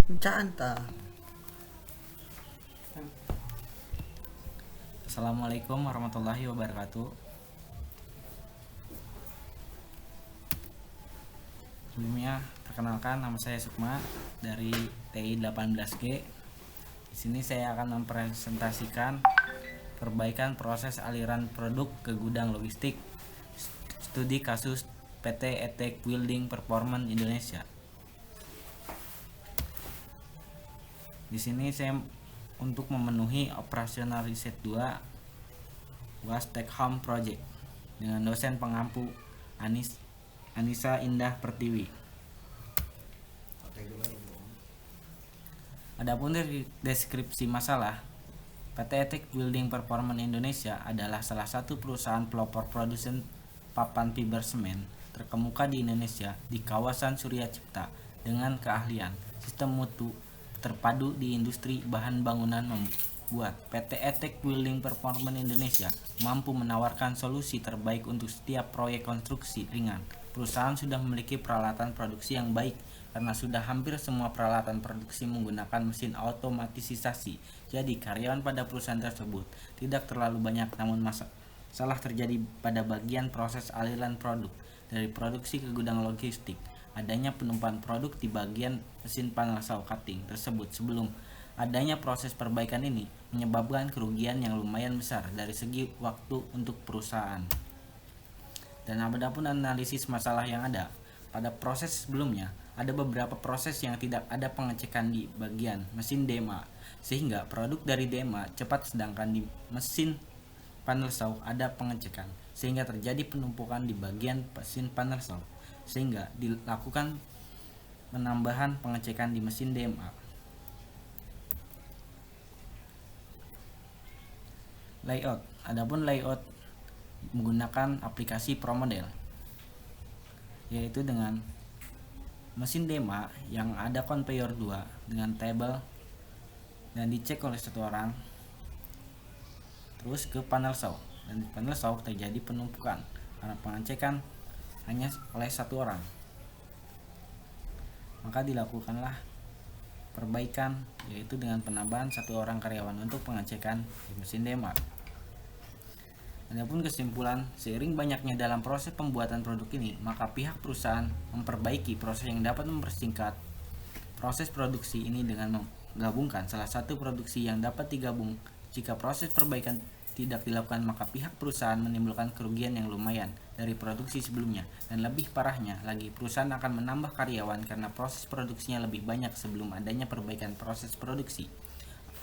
Canta. Assalamualaikum warahmatullahi wabarakatuh. Sebelumnya perkenalkan, nama saya Sukma dari TI 18G. Di sini saya akan mempresentasikan perbaikan proses aliran produk ke gudang logistik, studi kasus PT Etek Building Performance Indonesia. Di sini saya untuk memenuhi operasional riset 2 Was Take Home Project dengan dosen pengampu Anissa Indah Pertiwi. Adapun dari deskripsi masalah, PT Etek Building Performance Indonesia adalah salah satu perusahaan pelopor produsen papan fiber semen terkemuka di Indonesia di kawasan Surya Cipta dengan keahlian sistem mutu terpadu di industri bahan bangunan membuat PT Etek Building Performance Indonesia mampu menawarkan solusi terbaik untuk setiap proyek konstruksi ringan. Perusahaan sudah memiliki peralatan produksi yang baik karena sudah hampir semua peralatan produksi menggunakan mesin otomatisasi. Jadi karyawan pada perusahaan tersebut tidak terlalu banyak, namun masalah terjadi pada bagian proses aliran produk dari produksi ke gudang logistik. Adanya penumpang produk di bagian mesin panel saw cutting tersebut. Sebelum adanya proses perbaikan ini menyebabkan kerugian yang lumayan besar dari segi waktu untuk perusahaan. Dan adapun analisis masalah yang ada pada proses sebelumnya, ada beberapa proses yang tidak ada pengecekan di bagian mesin DMA, sehingga produk dari DMA cepat, sedangkan di mesin panel saw ada pengecekan, sehingga terjadi penumpukan di bagian mesin panel saw, sehingga dilakukan penambahan pengecekan di mesin DMA. Layout. Adapun layout menggunakan aplikasi ProModel, yaitu dengan mesin DMA yang ada conveyor 2 dengan table dan dicek oleh satu orang, terus ke panel saw, dan di panel saw terjadi penumpukan karena pengecekan hanya oleh satu orang, maka dilakukanlah perbaikan, yaitu dengan penambahan satu orang karyawan untuk pengecekan di mesin DMA. Adapun kesimpulan, seiring banyaknya dalam proses pembuatan produk ini, maka pihak perusahaan memperbaiki proses yang dapat mempersingkat proses produksi ini dengan menggabungkan salah satu produksi yang dapat digabung. Jika proses perbaikan tidak dilakukan, maka pihak perusahaan menimbulkan kerugian yang lumayan dari produksi sebelumnya, dan lebih parahnya lagi, perusahaan akan menambah karyawan karena proses produksinya lebih banyak sebelum adanya perbaikan proses produksi.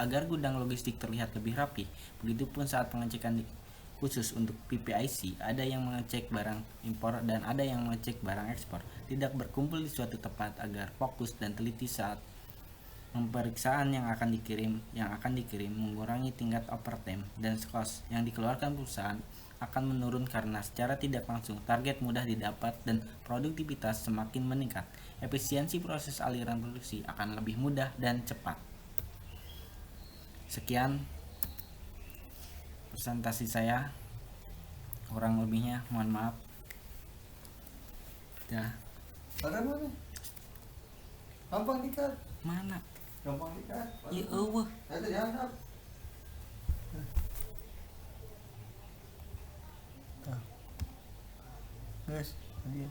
Agar gudang logistik terlihat lebih rapi, begitupun saat pengecekan khusus untuk PPIC, ada yang mengecek barang impor dan ada yang mengecek barang ekspor, tidak berkumpul di suatu tempat agar fokus dan teliti saat pemeriksaan yang akan dikirim mengurangi tingkat overtime dan cost yang dikeluarkan perusahaan akan menurun karena secara tidak langsung target mudah didapat dan produktivitas semakin meningkat. Efisiensi proses aliran produksi akan lebih mudah dan cepat. Sekian presentasi saya, kurang lebihnya mohon maaf. Ya. Ada mana? Gampang dikat. Mana? Gampang dikat. Ya Allah. Itu diangkat. Guys, dia.